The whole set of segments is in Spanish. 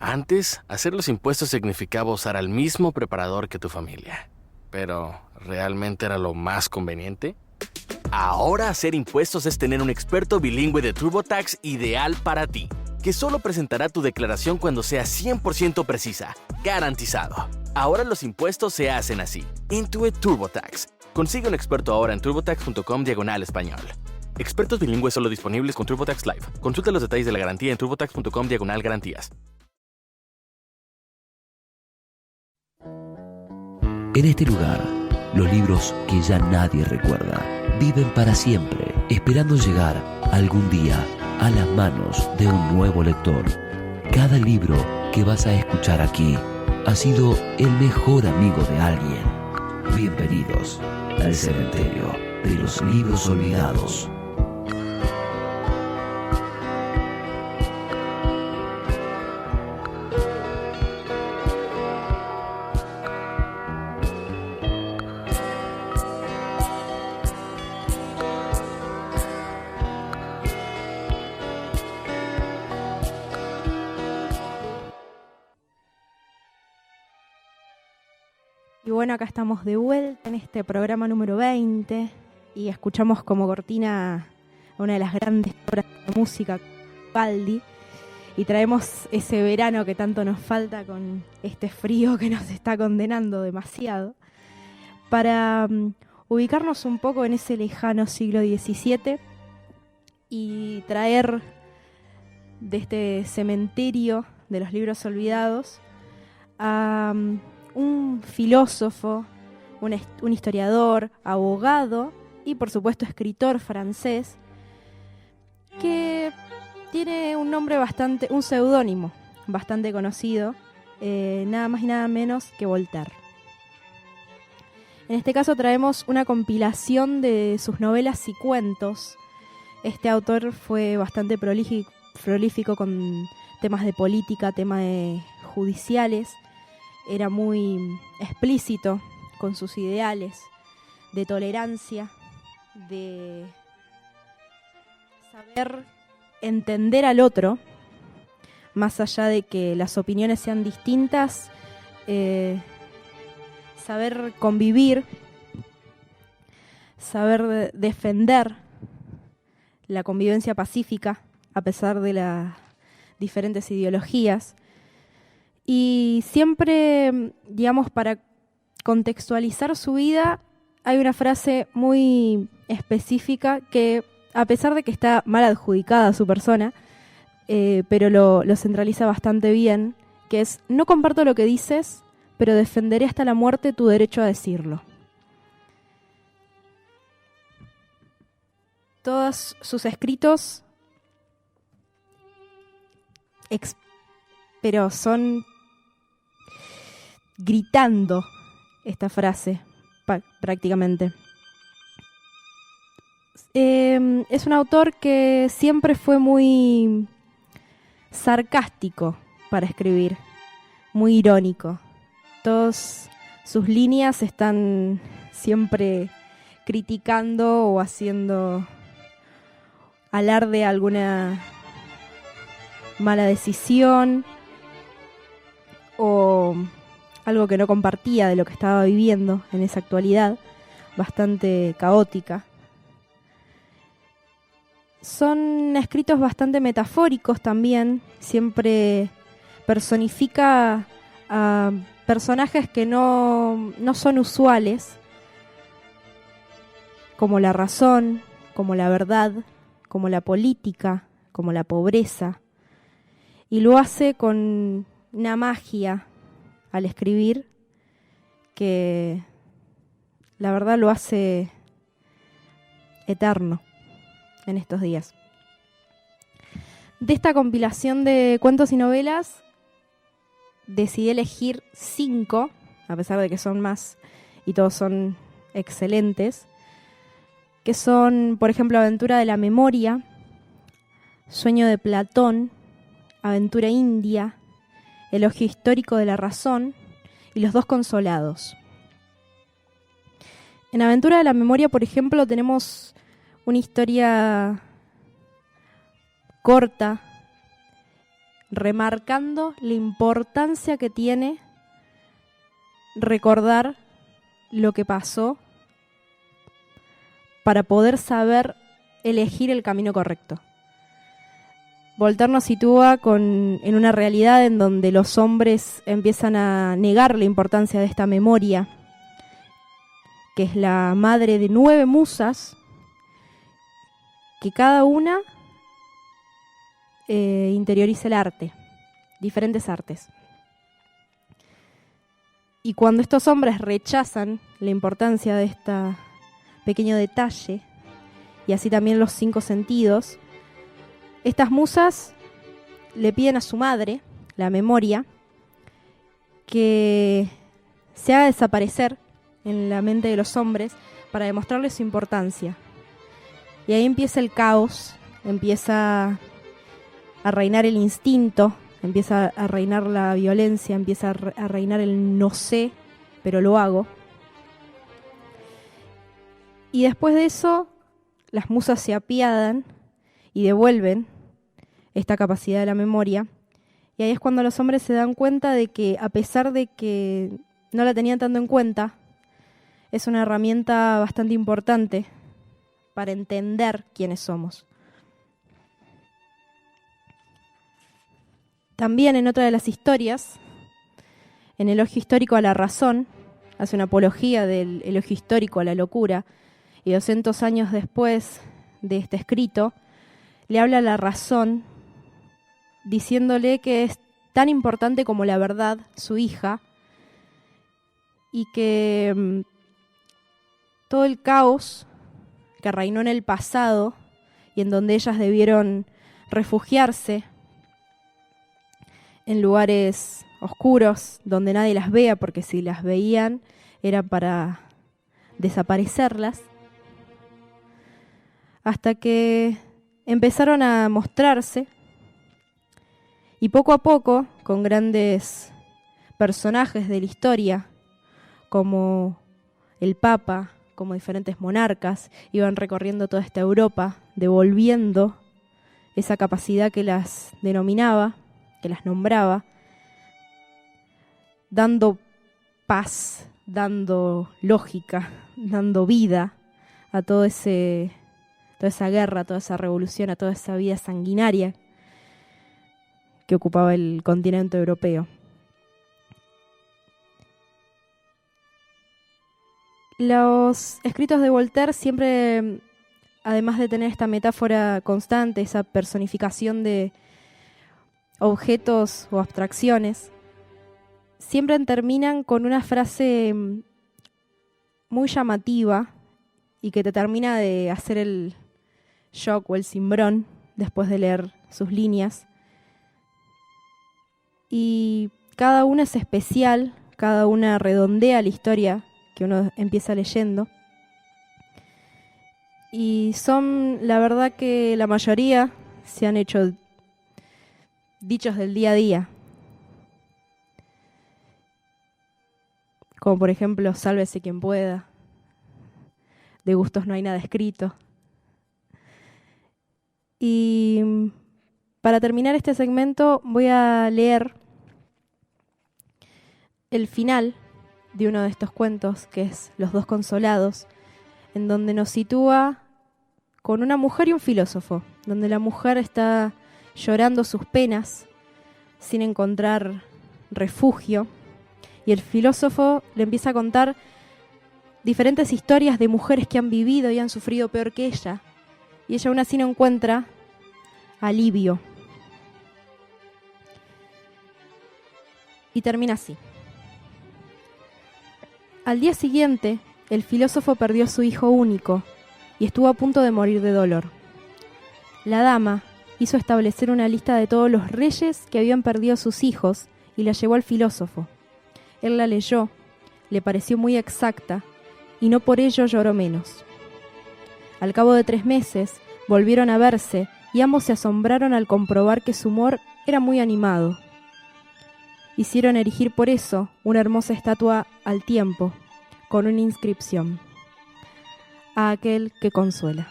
Antes, hacer los impuestos significaba usar al mismo preparador que tu familia. Pero, ¿realmente era lo más conveniente? Ahora hacer impuestos es tener un experto bilingüe de TurboTax ideal para ti, que solo presentará tu declaración cuando sea 100% precisa, garantizado. Ahora los impuestos se hacen así. Intuit TurboTax. Consigue un experto ahora en turbotax.com/español. Expertos bilingües solo disponibles con TurboTax Live. Consulta los detalles de la garantía en turbotax.com/garantías. En este lugar, los libros que ya nadie recuerda viven para siempre, esperando llegar algún día a las manos de un nuevo lector. Cada libro que vas a escuchar aquí ha sido el mejor amigo de alguien. Bienvenidos al cementerio de los libros olvidados. Y bueno, acá estamos de vuelta en este programa número 20 y escuchamos como cortina una de las grandes obras de música, Vivaldi, y traemos ese verano que tanto nos falta con este frío que nos está condenando demasiado, para ubicarnos un poco en ese lejano siglo XVII y traer de este cementerio de los libros olvidados a un filósofo, un historiador, abogado y por supuesto escritor francés que tiene un nombre un seudónimo bastante conocido, nada más y nada menos que Voltaire. En este caso traemos una compilación de sus novelas y cuentos. Este autor fue bastante prolífico con temas de política, temas judiciales. Era muy explícito con sus ideales de tolerancia, de saber entender al otro, más allá de que las opiniones sean distintas, saber convivir, saber defender la convivencia pacífica a pesar de las diferentes ideologías. Y siempre, digamos, para contextualizar su vida, hay una frase muy específica que, a pesar de que está mal adjudicada a su persona, pero lo centraliza bastante bien, que es: no comparto lo que dices, pero defenderé hasta la muerte tu derecho a decirlo. Todos sus escritos, pero son gritando esta frase, prácticamente. Es un autor que siempre fue muy sarcástico para escribir, muy irónico. Todas sus líneas están siempre criticando o haciendo alarde de alguna mala decisión o algo que no compartía de lo que estaba viviendo en esa actualidad bastante caótica. Son escritos bastante metafóricos también, siempre personifica a personajes que no son usuales, como la razón, como la verdad, como la política, como la pobreza, y lo hace con una magia al escribir que la verdad lo hace eterno en estos días. De esta compilación de cuentos y novelas decidí elegir 5, a pesar de que son más y todos son excelentes, que son, por ejemplo, Aventura de la Memoria, Sueño de Platón, Aventura India, Elogio Histórico de la Razón y Los Dos Consolados. En Aventura de la Memoria, por ejemplo, tenemos una historia corta, remarcando la importancia que tiene recordar lo que pasó para poder saber elegir el camino correcto. Voltaire nos sitúa en una realidad en donde los hombres empiezan a negar la importancia de esta memoria, que es la madre de 9 musas, que cada una interioriza el arte, diferentes artes. Y cuando estos hombres rechazan la importancia de este pequeño detalle, y así también los 5 sentidos, estas musas le piden a su madre, la memoria, que se haga desaparecer en la mente de los hombres para demostrarles su importancia. Y ahí empieza el caos, empieza a reinar el instinto, empieza a reinar la violencia, empieza a reinar el no sé, pero lo hago. Y después de eso, las musas se apiadan y devuelven esta capacidad de la memoria. Y ahí es cuando los hombres se dan cuenta de que, a pesar de que no la tenían tanto en cuenta, es una herramienta bastante importante para entender quiénes somos. También en otra de las historias, en Elogio histórico a la razón, hace una apología del elogio histórico a la locura, y 200 años después de este escrito, le habla a la razón, diciéndole que es tan importante como la verdad, su hija, y que todo el caos que reinó en el pasado y en donde ellas debieron refugiarse en lugares oscuros donde nadie las vea, porque si las veían era para desaparecerlas, hasta que empezaron a mostrarse y poco a poco, con grandes personajes de la historia, como el Papa, como diferentes monarcas, iban recorriendo toda esta Europa, devolviendo esa capacidad que las denominaba, que las nombraba, dando paz, dando lógica, dando vida a toda esa guerra, a toda esa revolución, a toda esa vida sanguinaria que ocupaba el continente europeo. Los escritos de Voltaire siempre, además de tener esta metáfora constante, esa personificación de objetos o abstracciones, siempre terminan con una frase muy llamativa y que te termina de hacer el shock o el cimbrón después de leer sus líneas. Y cada una es especial, cada una redondea la historia que uno empieza leyendo. Y son, la verdad que la mayoría se han hecho dichos del día a día. Como por ejemplo, sálvese quien pueda. De gustos no hay nada escrito. Y para terminar este segmento voy a leer el final de uno de estos cuentos, que es Los dos consolados, en donde nos sitúa con una mujer y un filósofo, donde la mujer está llorando sus penas sin encontrar refugio, y el filósofo le empieza a contar diferentes historias de mujeres que han vivido y han sufrido peor que ella, y ella aún así no encuentra alivio. Y termina así. Al día siguiente, el filósofo perdió a su hijo único y estuvo a punto de morir de dolor. La dama hizo establecer una lista de todos los reyes que habían perdido a sus hijos y la llevó al filósofo. Él la leyó, le pareció muy exacta y no por ello lloró menos. Al cabo de 3 meses, volvieron a verse y ambos se asombraron al comprobar que su humor era muy animado. Hicieron erigir por eso una hermosa estatua al tiempo, con una inscripción: a aquel que consuela.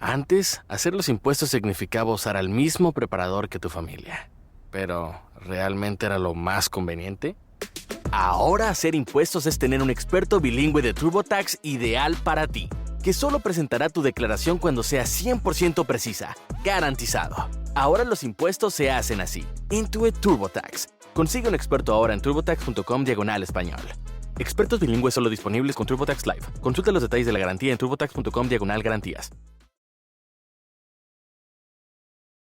Antes, hacer los impuestos significaba usar al mismo preparador que tu familia. Pero, ¿realmente era lo más conveniente? Ahora hacer impuestos es tener un experto bilingüe de TurboTax ideal para ti, que solo presentará tu declaración cuando sea 100% precisa, garantizado. Ahora los impuestos se hacen así. Intuit TurboTax. Consigue un experto ahora en turbotax.com/español. Expertos bilingües solo disponibles con TurboTax Live. Consulta los detalles de la garantía en turbotax.com/garantías.